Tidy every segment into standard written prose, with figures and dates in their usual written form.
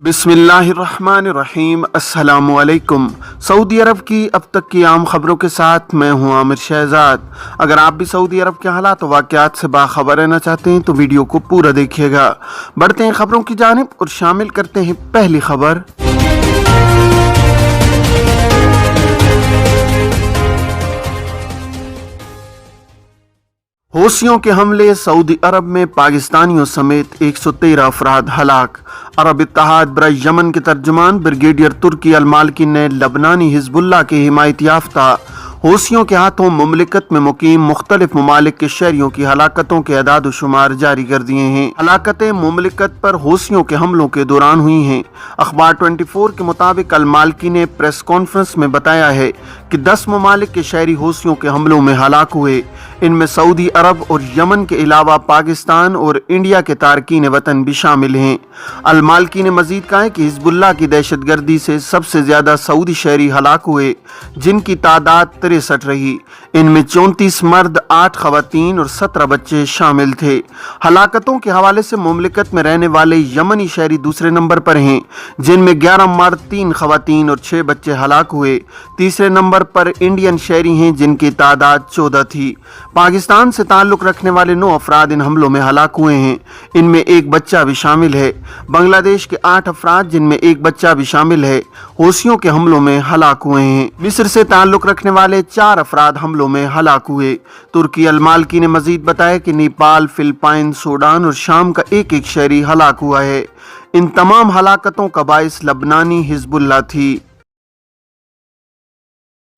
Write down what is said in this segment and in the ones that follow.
बिस्मिल्लाहिर्रहमानिर्रहीम। अस्सलामु अलैकुम। सऊदी अरब की अब तक की आम खबरों के साथ मैं हूं आमिर शहजाद। अगर आप भी सऊदी अरब के हालात और वाक़यात से बाखबर रहना चाहते हैं तो वीडियो को पूरा देखिएगा। बढ़ते हैं खबरों की जानिब और शामिल करते हैं पहली खबर। हौसियों के हमले, सऊदी अरब में पाकिस्तानियों समेत 113 अफराद हलाक। अरब इत्तेहाद बराए यमन के तर्जुमान ब्रिगेडियर तुर्की अल मालिकी ने लबनानी हिजबुल्लाह के हिमायत याफ्ता हौसियों के हाथों मुमलिकत में मुकीम मुख्तलिफ ममालिक के शहरियों की हलाकतों के अदाद शुमार जारी कर दिए हैं। हलाकतें मुमलिकत पर हौसियों के हमलों के दौरान हुई हैं। अखबार 24 के मुताबिक अल मालिकी ने प्रेस कॉन्फ्रेंस में बताया है कि 10 ममालिक के शहरी हौसियों के हमलों में हलाक हुए। इनमें सऊदी अरब और यमन के अलावा पाकिस्तान और इंडिया के तारकीन वतन भी शामिल हैं। अल मालिकी ने मजीद कहा कि हिजबुल्लाह की दहशतगर्दी से सबसे ज्यादा सऊदी शहरी हलाक हुए, जिनकी तादाद 63 रही। इनमें 34 मर्द, 8 खवातीन और 17 बच्चे शामिल थे। हलाकतों के हवाले से मुमलिकत में रहने वाले यमनी शहरी दूसरे नंबर पर हैं, जिनमें 11 मर्द, 3 खवातीन और 6 बच्चे हलाक हुए। तीसरे नंबर पर इंडियन शहरी हैं, जिनकी तादाद 14 थी। पाकिस्तान से ताल्लुक रखने वाले 9 अफराद इन हमलों में हलाक हुए हैं। इनमें एक बच्चा भी शामिल है। बांग्लादेश के 8 अफराद, जिनमें एक बच्चा भी शामिल है, हौसियों के हमलों में हलाक हुए हैं। मिस्र से ताल्लुक रखने वाले 4 अफराद हमलों में हलाक हुए। तुर्की अल मालिकी ने मजीद बताया कि नेपाल, फिलिपाइन, सूडान और शाम का एक एक शहरी हलाक हुआ है। इन तमाम हलाकतों का बाइस लबनानी हिजबुल्लाह थी।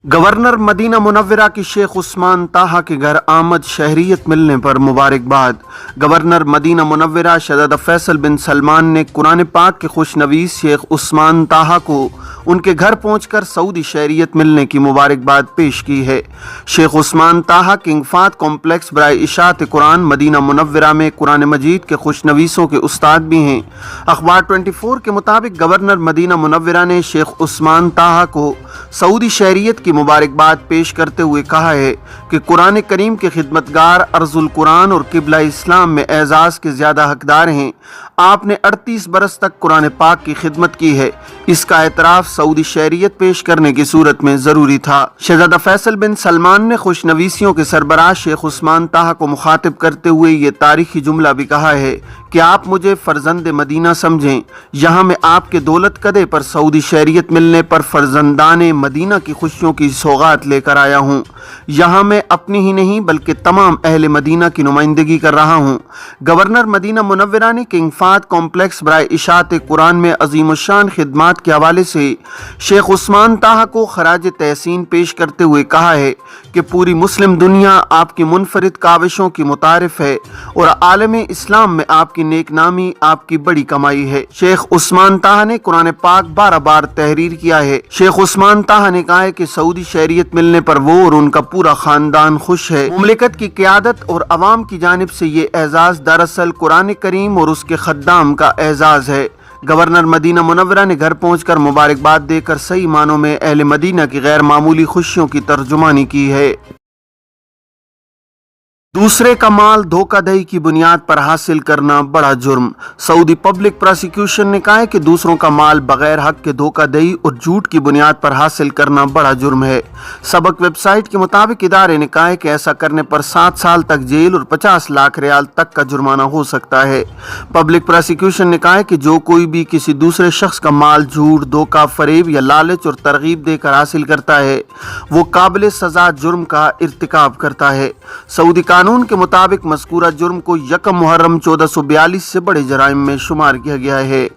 गवर्नर मदीना मुनव्वरा की शेख उस्मान ताहा के घर आमद, शहरियत मिलने पर मुबारकबाद। गवर्नर मदीना मुनव्वरा शहजादा फैसल बिन सलमान ने कुरान पाक के खुशनवीस शेख उस्मान ताहा को उनके घर पहुंचकर सऊदी शहरियत मिलने की मुबारकबाद पेश की है। शेख उस्मान ताहा किंग फाहद कॉम्प्लेक्स बराए इशात कुरान मदीना मुनव्वरा में कुरान मजीद के खुशनवीसों के उस्ताद भी हैं। अखबार 24 के मुताबिक गवर्नर मदीना मुनव्वरा ने शेख उस्मान ताहा को सऊदी शहरियत की मुबारकबाद पेश करते हुए कहा है कि कुरान करीम के खिदमतगार, अर्जुल कुरान और किबला इस्लाम में एजाज के ज्यादा हकदार हैं। आपने 38 बरस तक कुरान पाक की खिदमत की है। इसका एतराफ सऊदी शहरियत पेश करने की सूरत में जरूरी था। शहजादा फैसल बिन सलमान ने खुशनवीसियों के सरबराह शेख उस्मान ताहा को मुखातिब करते हुए ये तारीखी जुमला भी कहा है कि आप मुझे फर्जंद मदीना समझें। यहाँ मैं आपके दौलत कदे पर सऊदी शहरियत मिलने पर फर्जंदाने मदीना की खुशियों की सौगात लेकर आया हूँ। यहाँ मैं अपनी ही नहीं बल्कि तमाम अहले मदीना की नुमाइंदगी कर रहा हूँ। गवर्नर मदीना मुनव्वरा ने किंग फाहद कॉम्प्लेक्स बराए इशात कुरान में अजीमुशान खिदमात के हवाले से शेख उस्मान ताहा को खराज तहसीन पेश करते हुए कहा है कि पूरी मुस्लिम दुनिया आपकी मुनफरिद काविशों की मुतारिफ है और आलम इस्लाम में आपकी नेक नामी आपकी बड़ी कमाई है। शेख उस्मान ताहा ने कुरान पाक 12 बार तहरीर किया है। शेख उस्मान ताहा ने कहा है कि सऊदी शहरियत मिलने पर वो और उनका पूरा खानदान खुश है। मुमलिकत की क़यादत और अवाम की जानिब से ये एजाज दरअसल कुरान करीम और उसके खद्दाम का एजाज है। गवर्नर मदीना मुनव्वरा ने घर पहुंचकर मुबारकबाद देकर सही मानों में अहले मदीना की गैर मामूली खुशियों की तर्जुमानी की है। दूसरे का माल धोखाधड़ी की बुनियाद पर हासिल करना बड़ा जुर्म। सऊदी पब्लिक प्रोसिक्यूशन ने कहा है कि दूसरों का माल बगैर हक के धोखाधड़ी और झूठ की बुनियाद पर हासिल करना बड़ा जुर्म है। सबक वेबसाइट के मुताबिक इदारे ने कहा है कि ऐसा करने पर 7 साल तक जेल और 50 लाख रियाल तक का जुर्माना हो सकता है। पब्लिक प्रोसिक्यूशन ने कहा है कि जो कोई भी किसी दूसरे शख्स का माल झूठ, धोखा, फरेब या लालच और तरगीब देकर हासिल करता है, वो काबिल सजा जुर्म का इर्तिकाब करता है। सऊदी कानून के मुताबिक मज़कूरा जुर्म को 1 मुहर्रम 1442 से बड़े जराइम में शुमार किया गया है।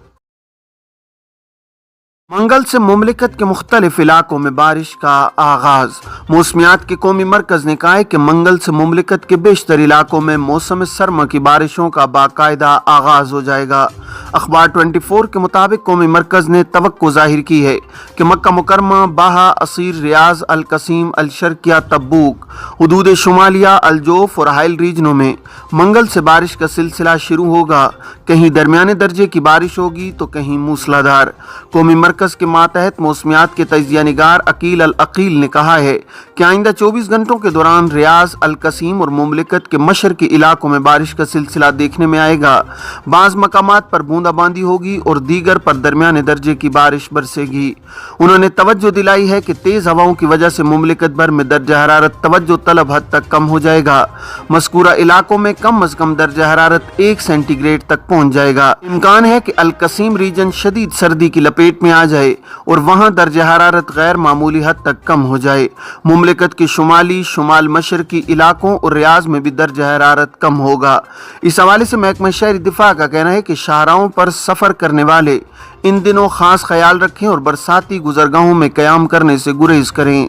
मंगल से मुमलिकत के मुख्तलिफ इलाकों में बारिश का आगाज। मौसमियात के कौमी मरकज ने कहा है कि मंगल से मुमलिकत के बेशतर इलाकों में मौसम सरमा की बारिशों का बाकायदा आगाज हो जाएगा। अखबार 24 के मुताबिक कौमी मरकज ने तवक्को जाहिर की है कि मक्का मुकरमा, बाहा, असीर, रियाज, अल कसीम, अल शर्किया, तब्बूक, हुदूद शुमालिया, अल जोफ और हाइल रीजनों में मंगल से बारिश का सिलसिला शुरू होगा। कहीं दरमियाने दर्जे की बारिश होगी तो कहीं मूसलाधार। कौमी मरकज के मातहत मौसमियात के तजिया निगार अकील अल अकील ने कहा है कि आइंदा 24 घंटों के दौरान रियाज, अल कसीम और मुमलिकत के मशरकी इलाकों में बारिश का सिलसिला देखने में आएगा। बाज़ मकामात पर बूंदाबांदी होगी और दीगर पर दरमियाने दर्जे की बारिश बरसेगी। उन्होंने तवज्जो दिलाई है कि तेज़ हवाओं की वजह से मुमलिकत भर में दर्जा हरारत तवज्जो तलब हद तक कम हो जाएगा। मज़कूरा इलाकों में कम अज़ कम दर्जा हरारत 1 सेंटीग्रेड तक पहुँच जाएगा। इम्कान है कि अल-कसीम रीजन शदीद सर्दी की लपेट में आ जाए और वहाँ दर्जा हरारत गैर मामूली हद तक कम हो जाए। मुमलिकत के शुमाली, शुमाल मशरकी इलाकों और रियाज में भी दर्जा हरारत कम होगा। इस हवाले से महकमा शहरी दिफा का कहना है कि शाहराहों पर सफ़र करने वाले इन दिनों खास ख्याल रखें और बरसाती गुजरगाहों में क़याम करने से गुरेज करें।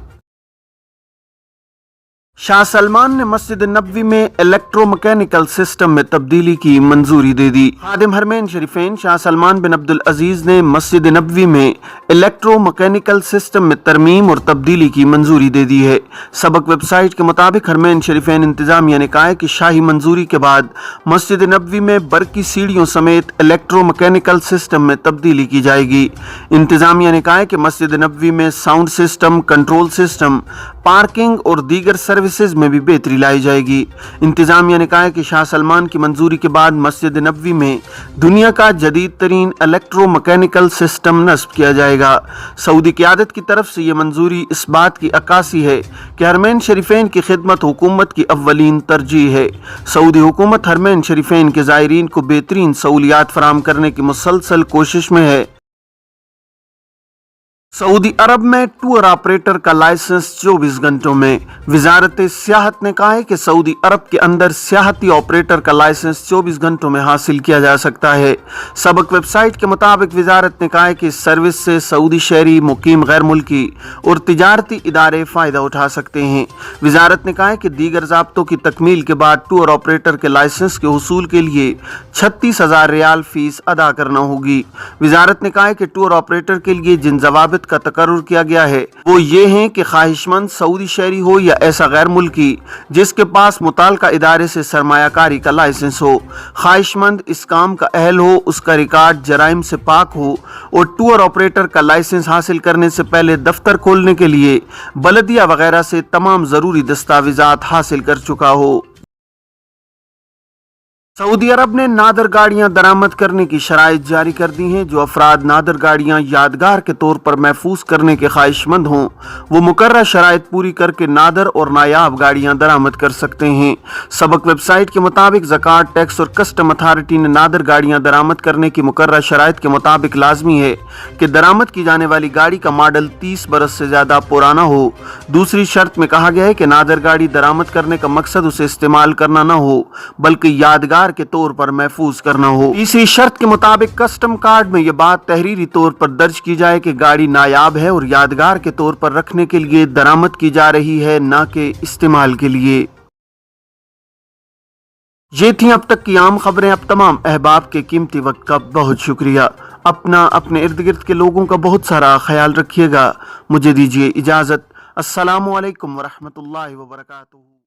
शाह सलमान ने मस्जिद नबवी में इलेक्ट्रोमैकेनिकल सिस्टम में तब्दीली की मंजूरी दे दी। खादिम हरमैन शरीफैन शाह सलमान बिन अब्दुल अजीज ने मस्जिद नबवी में इलेक्ट्रोमैकेनिकल सिस्टम में तरमीम और तब्दीली की मंजूरी दे दी है। सबक वेबसाइट के मुताबिक हरमैन शरीफैन इंतजामिया ने कहा है कि शाही मंजूरी के बाद मस्जिद नबवी में बरकी सीढ़ियों समेत इलेक्ट्रोमैकेनिकल सिस्टम में तब्दीली की जाएगी। इंतजामिया ने कहा है कि मस्जिद नबवी में sound system, control system, parking और दीगर सर्विसेज में भी बेहतरी लाई जाएगी। इंतजामिया ने कहा है कि शाह सलमान की मंजूरी के बाद मस्जिद नबवी में दुनिया का जदीद तरीन इलेक्ट्रोमैकेनिकल सिस्टम नस्ब किया जाएगा। सऊदी क़यादत की तरफ से ये मंजूरी इस बात की अक्कासी है कि हरमैन शरीफैन की खिदमत हुकूमत की अव्वलीन तरजीह है। सऊदी हुकूमत हरमैन शरीफैन के ज़ायरीन को बेहतरीन सहूलियात फराहम करने की मुसलसल कोशिश में है। सऊदी अरब में टूर ऑपरेटर का लाइसेंस 24 घंटों में। वजारत सियाहत ने कहा है कि सऊदी अरब के अंदर सियाहती ऑपरेटर का लाइसेंस 24 घंटों में हासिल किया जा सकता है। सबक वेबसाइट के मुताबिक वजारत ने कहा है कि इस सर्विस से सऊदी शहरी, मुकीम गैर मुल्की और तिजारती इदारे फ़ायदा उठा सकते हैं। वजारत ने कहा है कि दीगर ज़ाब्तों की तकमील के बाद टूर ऑपरेटर के लाइसेंस के हुसूल के लिए 36,000 रियाल फीस अदा करना होगी। वजारत ने कहा है कि टूर ऑपरेटर के लिए जिन ज़वाबित का तकर्रुर किया गया है वो ये हैं कि ख्वाहिशमंद सऊदी शहरी हो या ऐसा गैर मुल्की जिसके पास मुताल्लिका इदारे से सरमायाकारी का लाइसेंस हो, ख्वाहिशमंद इस काम का अहल हो, उसका रिकॉर्ड जराइम से पाक हो और टूर ऑपरेटर का लाइसेंस हासिल करने से पहले दफ्तर खोलने के लिए बलदिया वगैरह से तमाम ज़रूरी दस्तावेजात हासिल कर चुका हो। सऊदी अरब ने नादर गाड़ियां दरामद करने की शराइत जारी कर दी हैं। जो अफराद नादर गाड़ियां यादगार के तौर पर महफूज करने के ख्वाहिशमंद हों वो मुकर्रर शराइत पूरी करके नादर और नायाब गाड़ियां दरामद कर सकते हैं। सबक वेबसाइट के मुताबिक ज़कात, टैक्स और कस्टम अथॉरिटी ने नादर गाड़ियां दरामद करने की मुकर्रर शराइत के मुताबिक लाजमी है कि दरामद की जाने वाली गाड़ी का मॉडल 30 बरस से ज़्यादा पुराना हो। दूसरी शर्त में कहा गया है कि नादर गाड़ी दरामद करने का मकसद उसे इस्तेमाल करना न हो बल्कि यादगार के तौर पर महफूज करना हो। तीसरी शर्त के मुताबिक कस्टम कार्ड में यह बात तहरीरी तौर पर दर्ज की जाए कि गाड़ी नायाब है और यादगार के तौर पर रखने के लिए दरामद की जा रही है, न कि इस्तेमाल के लिए। ये थी अब तक की आम खबरें। अब तमाम अहबाब के कीमती वक्त का बहुत शुक्रिया। अपना, अपने इर्द गिर्द के लोगों का बहुत सारा ख्याल रखिएगा। मुझे दीजिए इजाजत। अस्सलामु अलैकुम वरहमतुल्लाहि वबरकातुहू।